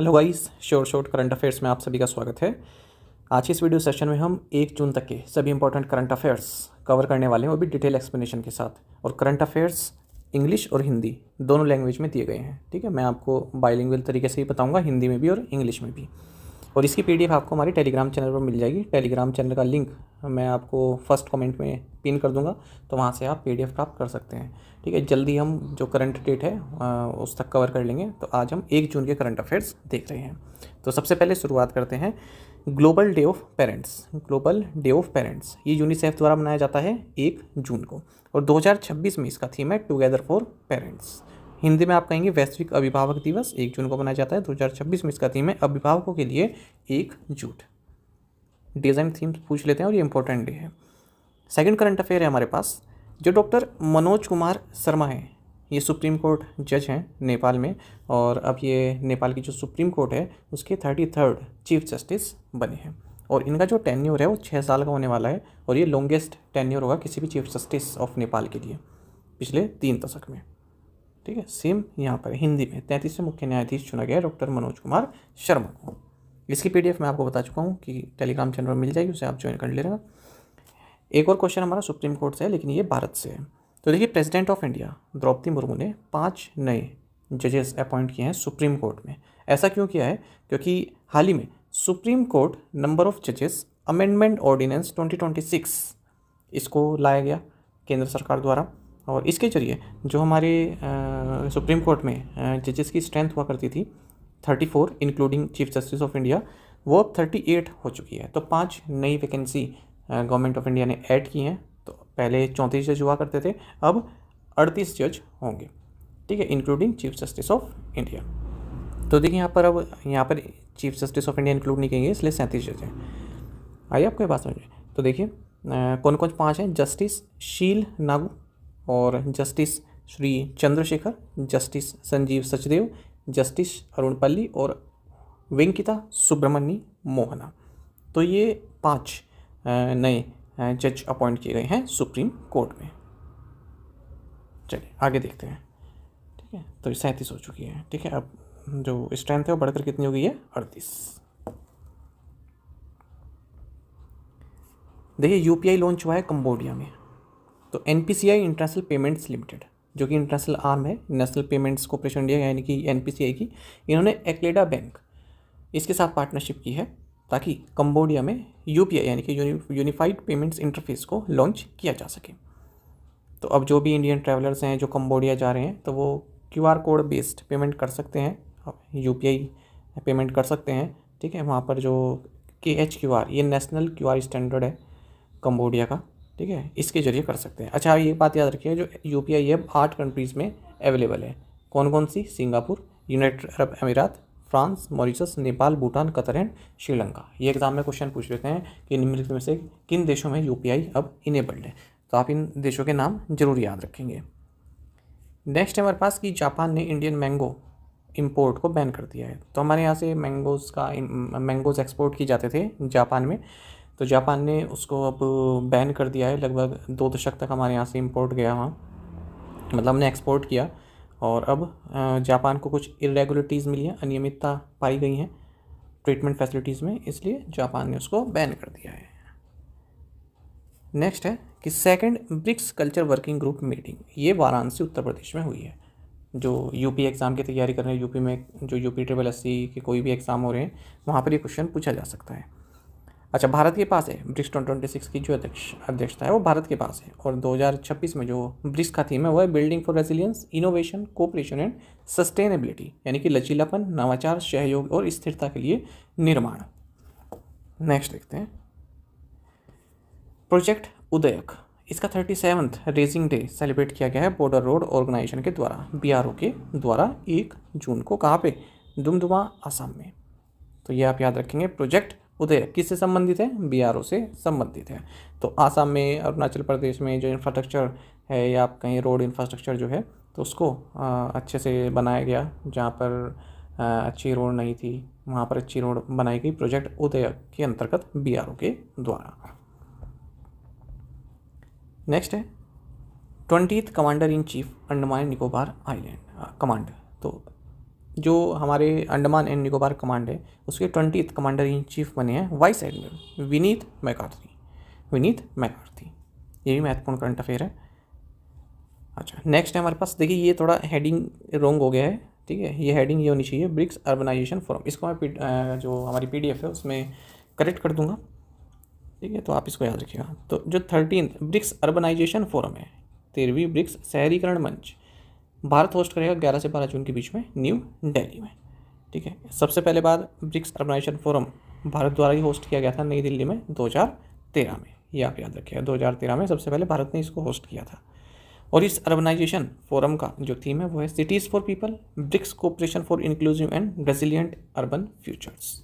Hello guys, short current affairs में आप सभी का स्वागत है। आज की इस वीडियो सेशन में हम 1 जून तक के सभी इंपॉर्टेंट करंट अफेयर्स कवर करने वाले हैं, वो भी डिटेल एक्सप्लेनेशन के साथ। और करंट अफेयर्स इंग्लिश और हिंदी दोनों लैंग्वेज में दिए गए हैं। ठीक है, मैं आपको बाइलिंगुअल तरीके से ही बताऊंगा, हिंदी में भी और इंग्लिश में भी। और इसकी पीडीएफ आपको हमारी टेलीग्राम चैनल पर मिल जाएगी। टेलीग्राम चैनल का लिंक मैं आपको फर्स्ट कमेंट में पिन कर दूंगा, तो वहाँ से आप पीडीएफ प्राप्त कर सकते हैं। ठीक है, जल्दी हम जो करंट डेट है उस तक कवर कर लेंगे। तो आज हम 1 जून के करंट अफेयर्स देख रहे हैं। तो सबसे पहले शुरुआत करते हैं global day of parents. Global day of parents ये यूनिसेफ द्वारा मनाया जाता है 1 जून को, और 2026 में इसका थीम है टुगेदर फॉर पेरेंट्स। हिंदी में आप कहेंगे वैश्विक अभिभावक दिवस 1 जून को मनाया जाता है। 2026 में इसका थीम है अभिभावकों के लिए एकजुट। डिजाइन थीम पूछ लेते हैं और ये इंपॉर्टेंट डे है। सेकंड करंट अफेयर है हमारे पास, जो डॉक्टर मनोज कुमार शर्मा हैं, ये सुप्रीम कोर्ट जज हैं नेपाल में, और अब ये नेपाल की जो सुप्रीम कोर्ट है उसके 33rd चीफ जस्टिस बने हैं। और इनका जो टेन्योर है वो 6 साल का होने वाला है, और ये लॉन्गेस्ट टेन्योर होगा किसी भी चीफ जस्टिस ऑफ नेपाल के लिए पिछले 3 दशक में। ठीक है, सेम यहाँ पर हिंदी में 33वें मुख्य न्यायाधीश चुना गया है डॉक्टर मनोज कुमार शर्मा को। इसकी पीडीएफ मैं आपको बता चुका हूँ कि टेलीग्राम चैनल पर मिल जाएगी, उसे आप ज्वाइन कर लेना। एक और क्वेश्चन हमारा सुप्रीम कोर्ट से है, लेकिन ये भारत से है। तो देखिए, president of India Draupadi Murmu ने 5 नए जजेस अपॉइंट किए हैं सुप्रीम कोर्ट में। ऐसा क्यों किया है? क्योंकि हाल ही में सुप्रीम कोर्ट नंबर ऑफ जजेस अमेंडमेंट ऑर्डिनेंस 2026 इसको लाया गया केंद्र सरकार द्वारा, और इसके जरिए जो हमारे सुप्रीम कोर्ट में जजेस की स्ट्रेंथ हुआ करती थी 34 including chief justice of India, वो अब 38 हो चुकी है। तो 5 नई वैकेंसी गवर्नमेंट ऑफ इंडिया ने ऐड की हैं। तो पहले 34 जज हुआ करते थे, अब 38 जज होंगे। ठीक है, including chief justice of India. तो देखिए यहाँ पर chief justice of India include नहीं करेंगे, इसलिए 37 जज हैं। आइए आपको ये बात समझिए। तो देखिए कौन कौन 5 हैं। जस्टिस शील नागू, और justice Shri Chandrashekhar, justice Sanjeev Sachdev, justice Arun पल्ली और वेंकिता सुब्रमण्य मोहना। तो ये 5 नए जज अपॉइंट किए गए हैं सुप्रीम कोर्ट में। चलिए आगे देखते हैं। ठीक है, तो 37 हो चुकी है। ठीक है, अब जो स्ट्रेंथ है वो बढ़कर कितनी हो गई है? 38। देखिए, यूपीआई लॉन्च हुआ है कंबोडिया में। तो एनपीसीआई इंटरनेशनल पेमेंट्स लिमिटेड, जो कि इंटरनेशनल आर्म है नेशनल पेमेंट्स कॉर्पोरेशन इंडिया यानी कि एनपीसीआई की, इन्होंने एक्लेडा बैंक इसके साथ पार्टनरशिप की है ताकि कंबोडिया में यूपीआई यानी कि यूनिफाइड पेमेंट्स इंटरफेस को लॉन्च किया जा सके। तो अब जो भी इंडियन ट्रैवलर्स हैं जो कंबोडिया जा रहे हैं, तो वो क्यूआर कोड बेस्ड पेमेंट कर सकते हैं, यूपीआई पेमेंट कर सकते हैं। ठीक है, वहाँ पर जो KHQR ये नेशनल क्यूआर स्टैंडर्ड है कंबोडिया का। ठीक है, इसके जरिए कर सकते हैं। अच्छा, ये बात याद रखिए, जो यूपीआई है 8 कंट्रीज़ में अवेलेबल है। कौन कौन सी? सिंगापुर, यूनाइटेड अरब अमीरात, France, Mauritius, Nepal, Bhutan, Qatar and Sri Lanka. ये एग्जाम में क्वेश्चन पूछ लेते हैं कि निम्नलिखित में से किन देशों में यूपीआई अब इनेबल्ड है। तो आप इन देशों के नाम जरूर याद रखेंगे। नेक्स्ट है हमारे पास कि जापान ने इंडियन मैंगो इंपोर्ट को बैन कर दिया है। तो हमारे यहाँ से मैंगोज़ एक्सपोर्ट किए जाते थे जापान में, तो जापान ने उसको अब बैन कर दिया है। लगभग 2 दशक तक हमारे यहाँ से इंपोर्ट गया वहाँ, मतलब हमने एक्सपोर्ट किया, और अब जापान को कुछ इरेगुलरिटीज़ मिली हैं, अनियमितता पाई गई हैं ट्रीटमेंट फैसिलिटीज़ में, इसलिए जापान ने उसको बैन कर दिया है। नेक्स्ट है कि second BRICS culture working group meeting, ये वाराणसी उत्तर प्रदेश में हुई है। जो यूपी एग्ज़ाम की तैयारी कर रहे हैं, यूपी में जो यूपी SSC के कोई भी एग्ज़ाम हो रहे हैं, वहाँ पर ये क्वेश्चन पूछा जा सकता है। अच्छा, भारत के पास है ब्रिक्स 2026 की जो अध्यक्षता है वो भारत के पास है, और 2026 में जो ब्रिक्स का थीम है वो है building for resilience, innovation, cooperation and sustainability, यानी कि लचीलापन, नवाचार, सहयोग और स्थिरता के लिए निर्माण। नेक्स्ट देखते हैं प्रोजेक्ट उदयक, इसका 37th रेजिंग डे सेलिब्रेट किया गया है बॉर्डर रोड ऑर्गेनाइजेशन के द्वारा, BRO के द्वारा 1 जून को। कहाँ पे? दुमदुमा, आसाम में। तो ये आप याद रखेंगे। प्रोजेक्ट उदय किससे संबंधित है? BRO से संबंधित है। तो आसाम में, अरुणाचल प्रदेश में जो इंफ्रास्ट्रक्चर है, या आप कहीं रोड इंफ्रास्ट्रक्चर जो है, तो उसको अच्छे से बनाया गया। जहाँ पर अच्छी रोड नहीं थी वहाँ पर अच्छी रोड बनाई गई प्रोजेक्ट उदय के अंतर्गत BRO के द्वारा। नेक्स्ट है 20th commander in chief Andaman Nicobar island command. तो जो हमारे अंडमान एंड निकोबार कमांड है उसके 20th कमांडर इन चीफ बने हैं वाइस एडमिरल विनीत मैकार्थी। ये भी महत्वपूर्ण करंट अफेयर है। अच्छा, नेक्स्ट है हमारे पास, देखिए ये थोड़ा हेडिंग रॉन्ग हो गया है, ठीक है, ये हेडिंग ये होनी चाहिए ब्रिक्स अर्बनाइजेशन फोरम। इसको मैं जो हमारी PDF है उसमें करेक्ट कर दूंगा, ठीक है, तो आप इसको याद रखिएगा। तो जो 13th ब्रिक्स अर्बनाइजेशन फोरम है, 13वीं ब्रिक्स शहरीकरण मंच, भारत होस्ट करेगा 11 से 12 जून के बीच में न्यू दिल्ली में, ठीक है। सबसे पहले बार ब्रिक्स अर्बनाइजेशन फोरम भारत द्वारा ही होस्ट किया गया था नई दिल्ली में 2013 में, ये आप याद रखिएगा। 2013 में सबसे पहले भारत ने इसको होस्ट किया था। और इस अर्बनाइजेशन फोरम का जो थीम है वो है cities for people, BRICS cooperation for inclusive and resilient urban futures.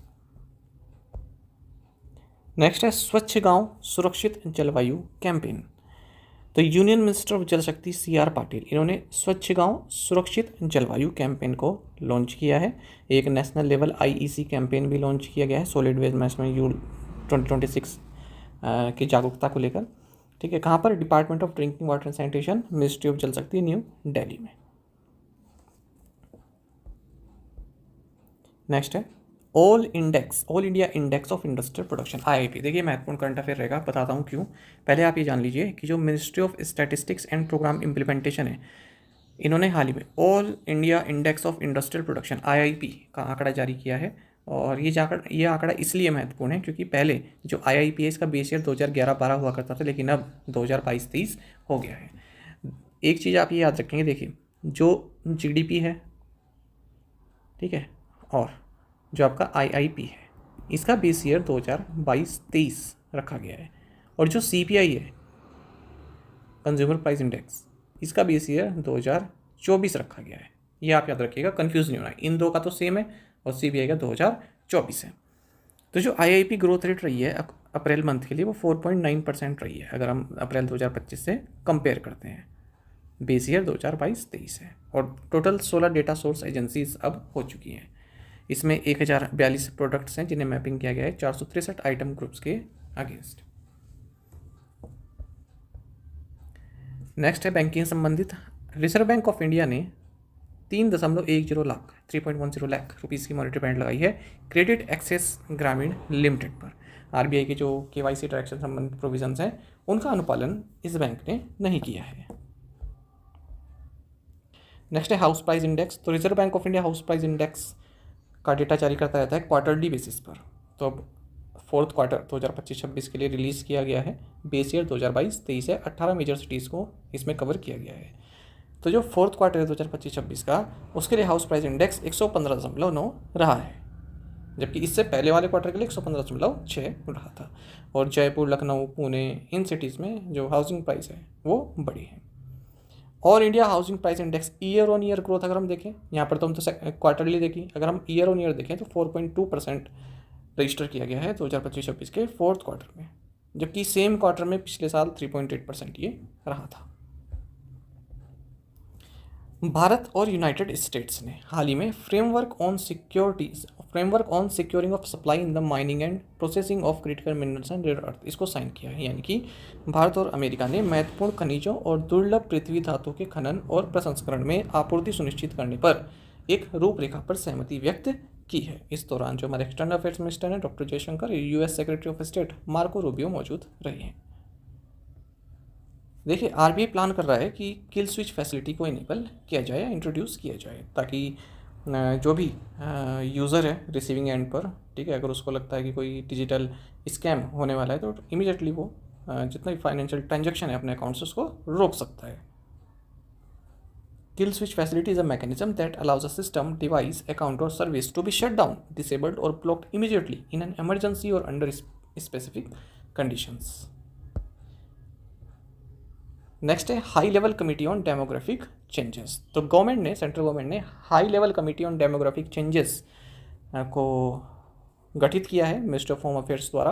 Next है स्वच्छ गांव सुरक्षित जलवायु कैंपेन। तो यूनियन मिनिस्टर ऑफ जल शक्ति CR पाटिल, इन्होंने स्वच्छ गांव सुरक्षित जलवायु कैंपेन को लॉन्च किया है। एक नेशनल लेवल IEC कैंपेन भी लॉन्च किया गया है सॉलिड वेस्ट मैनेजमेंट 2026 की जागरूकता को लेकर, ठीक है। कहाँ पर? Department of drinking water and sanitation, ministry of जल शक्ति, न्यू दिल्ली में। नेक्स्ट है all India index of industrial production IIP। देखिए महत्वपूर्ण करंट अफेयर रहेगा, बताता हूँ क्यों। पहले आप ये जान लीजिए कि जो ministry of statistics and programme implementation है, इन्होंने हाल ही में all India index of industrial production IIP का आंकड़ा जारी किया है। और ये आंकड़ा इसलिए महत्वपूर्ण है क्योंकि पहले जो IIP है इसका बेस ईयर 2011-12 हुआ करता था, लेकिन अब 2022-23 हो गया है। एक चीज़ आप ये याद रखेंगे, देखिए जो GDP है, ठीक है, और जो आपका IIP है इसका बेस ईयर 2022-23 रखा गया है। और जो CPI है कंज्यूमर प्राइस इंडेक्स, इसका बेस ईयर 2024 रखा गया है। ये आप याद रखिएगा, कंफ्यूज नहीं होना, इन दो का तो सेम है और CPI का 2024 है। तो जो IIP ग्रोथ रेट रही है अप्रैल मंथ के लिए वो 4.9% रही है, अगर हम अप्रैल 2025 से कंपेयर करते हैं। बेस ईयर 2022-23 है और टोटल 16 डेटा सोर्स एजेंसीज अब हो चुकी हैं। इसमें 1042 प्रोडक्ट्स हैं जिन्हें मैपिंग किया गया है 463 आइटम ग्रुप्स के अगेंस्ट। नेक्स्ट है बैंकिंग संबंधित। रिजर्व बैंक ऑफ इंडिया ने 3.10 लाख 3.10 लाख रुपीज़ की मॉनिटरी पेमेंट लगाई है क्रेडिट एक्सेस ग्रामीण लिमिटेड पर। RBI के जो KYC ट्रैक्शन संबंधित प्रोविजंस हैं उनका अनुपालन इस बैंक ने नहीं किया है। नेक्स्ट है हाउस प्राइस इंडेक्स। तो reserve bank of India house price index का डेटा जारी करता रहता है क्वार्टरली बेसिस पर। तो अब फोर्थ क्वार्टर 2025-26 के लिए रिलीज़ किया गया है। बेस ईयर 2022-23 है। 18 मेजर सिटीज़ को इसमें कवर किया गया है। तो जो फोर्थ क्वार्टर है 2025-26 का, उसके लिए हाउस प्राइस इंडेक्स 115.9 रहा है, जबकि इससे पहले वाले क्वार्टर के लिए 115.6 रहा था। और जयपुर, लखनऊ, पुणे, इन सिटीज़ में जो हाउसिंग प्राइस है वो बढ़ी है। और India housing price index year on year growth अगर हम देखें, यहाँ पर तो हम तो क्वार्टरली देखी, अगर हम ईयर ऑन ईयर देखें तो 4.2% रजिस्टर किया गया है 2025-26 के फोर्थ क्वार्टर में, जबकि सेम क्वार्टर में पिछले साल 3.8% ये रहा था। भारत और यूनाइटेड स्टेट्स ने हाल ही में framework on securing of supply in the mining and processing of critical minerals and rare earth, इसको साइन किया है। यानी कि भारत और अमेरिका ने महत्वपूर्ण खनिजों और दुर्लभ पृथ्वी धातु के खनन और प्रसंस्करण में आपूर्ति सुनिश्चित करने पर एक रूपरेखा पर सहमति व्यक्त की है। इस दौरान जो हमारे एक्सटर्नल अफेयर्स मिनिस्टर हैं doctor Jaishankar, US secretary of state Marco Rubio मौजूद रहे हैं। देखिए RBI प्लान कर रहा है कि किल स्विच फैसिलिटी को इनेबल किया जाए, इंट्रोड्यूस किया जाए, ताकि जो भी यूज़र है रिसीविंग एंड पर, ठीक है, अगर उसको लगता है कि कोई डिजिटल स्कैम होने वाला है तो इमीडिएटली वो जितना भी फाइनेंशियल ट्रांजैक्शन है अपने अकाउंट से उसको रोक सकता है। Kill switch facility is a mechanism that allows a system, device, account or service to be shut down, disabled or blocked immediately in an emergency or under specific conditions. Next है high level committee on demographic changes. तो central government ने high level committee on demographic changes को गठित किया है ministry of home affairs द्वारा।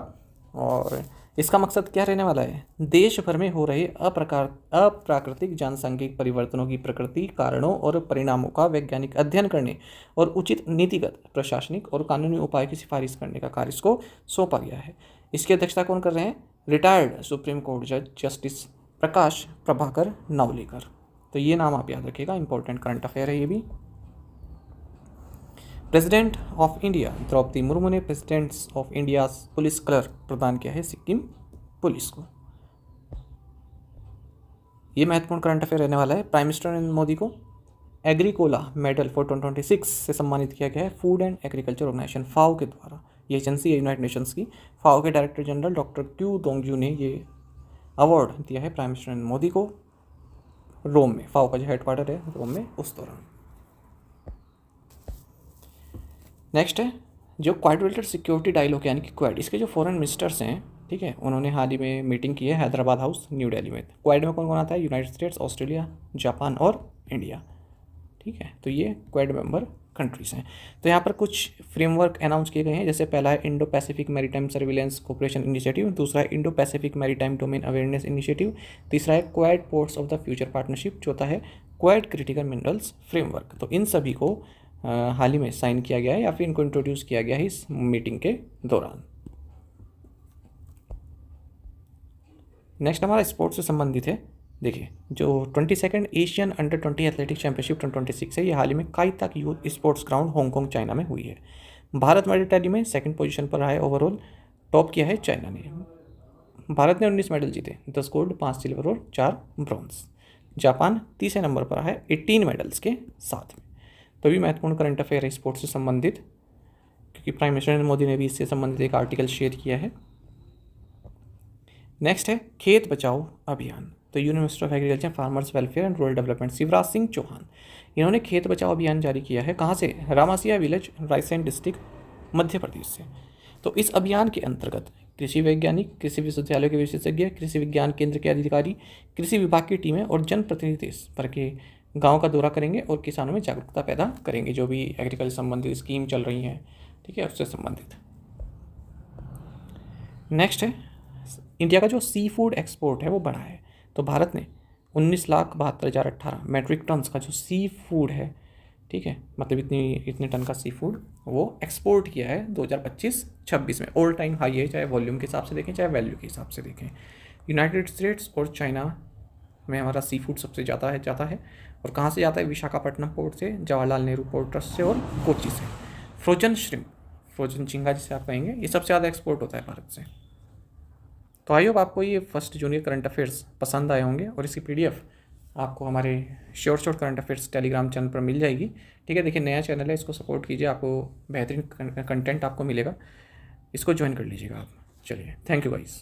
और इसका मकसद क्या रहने वाला है? देश भर में हो रहे अप्राकृतिक जनसांख्यिक परिवर्तनों की प्रकृति, कारणों और परिणामों का वैज्ञानिक अध्ययन करने और उचित नीतिगत, प्रशासनिक और कानूनी उपाय की सिफारिश करने का कार्य इसको सौंपा गया है। इसकी अध्यक्षता कौन कर रहे हैं? रिटायर्ड सुप्रीम कोर्ट जज जस्टिस प्रकाश प्रभाकर नावलेकर। तो ये नाम आप याद रखिएगा, इंपॉर्टेंट करंट अफेयर है ये भी। President of India Draupadi Murmu ने president's of India police colour प्रदान किया है सिक्किम पुलिस को। ये महत्वपूर्ण करंट अफेयर रहने वाला है। प्राइम मिनिस्टर नरेंद्र मोदी को एग्रीकोला मेडल फॉर 2026 से सम्मानित किया गया है फूड एंड एग्रीकल्चर ऑर्गेनाइजेशन फाओ के द्वारा। ये एजेंसी है यूनाइटेड नेशंस की। फाओ के डायरेक्टर जनरल डॉक्टर क्यू दोंगजू ने ये अवार्ड दिया है प्राइम मिनिस्टर नरेंद्र मोदी को रोम में, फाओ का जो हेडक्वार्टर है रोम में, उस दौरान। नेक्स्ट है जो क्वाड रिलेटेड सिक्योरिटी डायलॉग यानी कि क्वाड, इसके जो फॉरेन मिनिस्टर्स हैं, ठीक है, उन्होंने हाल ही में मीटिंग की है हैदराबाद हाउस न्यू दिल्ली में। क्वाड में कौन कौन आता है? यूनाइटेड स्टेट्स, ऑस्ट्रेलिया, जापान और इंडिया, ठीक है। तो ये क्वाड मेंबर कंट्रीज हैं। तो यहाँ पर कुछ फ्रेमवर्क अनाउंस किए गए हैं, जैसे पहला है Indo Pacific maritime surveillance cooperation initiative, दूसरा है Indo Pacific maritime domain awareness initiative, तीसरा है quad ports of the future partnership, चौथा है क्वाड क्रिटिकल मिनरल्स फ्रेमवर्क। तो इन सभी को हाल ही में साइन किया गया है या फिर इनको इंट्रोड्यूस किया गया है इस मीटिंग के दौरान। नेक्स्ट हमारा स्पोर्ट्स से संबंधित है। देखिए जो 22nd Asian under 20 athletics championship 2026 है, ये हाल ही में Kai Tak youth sports ground Hong Kong China में हुई है। भारत मेडल टैली में सेकंड पोजीशन पर रहा है ओवरऑल, टॉप किया है चाइना ने। भारत ने 19 मेडल जीते, 10 गोल्ड, 5 सिल्वर और 4 ब्रॉन्ज। जापान तीसरे नंबर पर है 18 मेडल्स के साथ में। तो भी महत्वपूर्ण करंट अफेयर है स्पोर्ट्स से संबंधित, क्योंकि प्राइम मिनिस्टर नरेंद्र मोदी ने भी इससे संबंधित एक आर्टिकल शेयर किया है। नेक्स्ट है खेत बचाओ अभियान। तो union minister of agriculture, farmers welfare and rural development Shivraj Singh Chouhan, इन्होंने खेत बचाओ अभियान जारी किया है। कहाँ से? रामासिया विलेज, रायसेन डिस्ट्रिक्ट, मध्य प्रदेश से। तो इस अभियान के अंतर्गत कृषि वैज्ञानिक, कृषि विश्वविद्यालय के विशेषज्ञ, कृषि विज्ञान केंद्र के अधिकारी, कृषि विभाग की टीमें और जनप्रतिनिधि इस पर के गाँव का दौरा करेंगे और किसानों में जागरूकता पैदा करेंगे, जो भी एग्रीकल्चर संबंधित स्कीम चल रही हैं, ठीक है, उससे संबंधित। नेक्स्ट है इंडिया का जो सी फूड एक्सपोर्ट है वो बढ़ा है। तो भारत ने 19,72,018 मेट्रिक टन्स का जो सी फूड है, ठीक है, मतलब इतने टन का सी फूड वो एक्सपोर्ट किया है 2025-26 में। ऑल टाइम हाई है, चाहे वॉल्यूम के हिसाब से देखें चाहे वैल्यू के हिसाब से देखें। यूनाइटेड स्टेट्स और चाइना में हमारा सी फूड सबसे ज़्यादा है। और कहाँ से जाता है? विशाखापट्टनम पोर्ट से, जवाहरलाल नेहरू पोर्ट ट्रस्ट से और कोची से। फ्रोजन श्रिम्प, फ्रोजन झींगा जिसे आप कहेंगे, ये सबसे ज़्यादा एक्सपोर्ट होता है भारत से। तो आई होप आपको ये फर्स्ट जूनियर करंट अफेयर्स पसंद आए होंगे, और इसकी पीडीएफ आपको हमारे short current affairs Telegram channel पर मिल जाएगी, ठीक है। देखिए नया चैनल है, इसको सपोर्ट कीजिए, आपको बेहतरीन कंटेंट आपको मिलेगा, इसको ज्वाइन कर लीजिएगा आप। चलिए, थैंक यू गाइस।